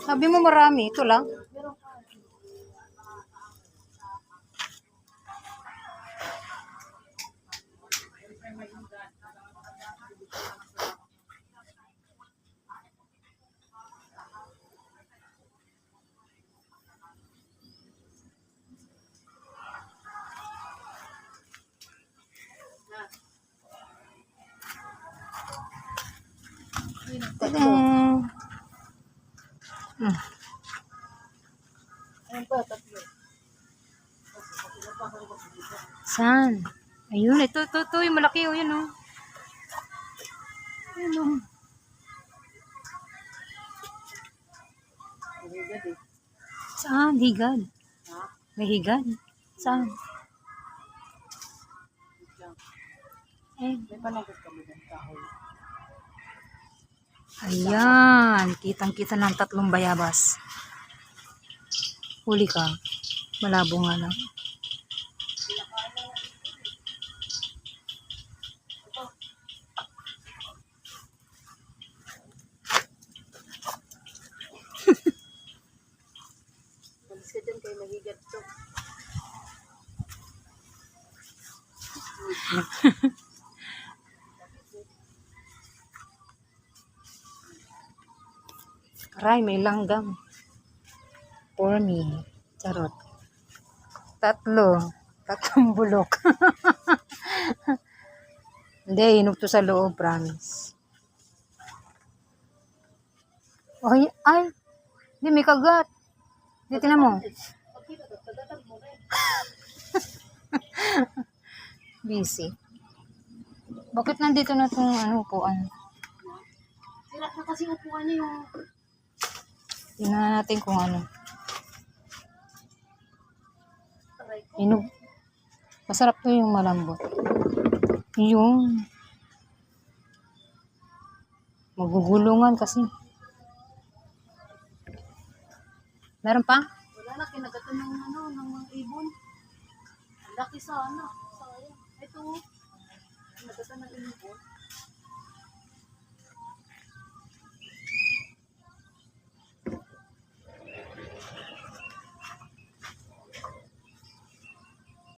Sabi mo marami. Ito lang. Saan? Ayun, ito, yung malaki, oh, yun, oh. Ayun, oh. Saan? Higad. May higad. Saan? Ayan. Kitang-kita ng 3 bayabas. Huli ka. Malabo nga lang. Kasi dyan kayo mahigat to. Aray, may langgam. For me. Charot. 3 bulok. Hindi, hinog to sa loob, promise. Ay, hindi, may kagat. Hindi, tinan mo. Busy. Bakit nandito na itong upuan? Sira na kasi upuan niya yung... Tingnan natin kung ano. Hinog. Masarap to yung malambot. Yung magugulungan kasi. Meron pa? Wala na, kinagatan ng ng mga ibon. Ang laki sana. Sayang. Ito, kinagatan ng ibon.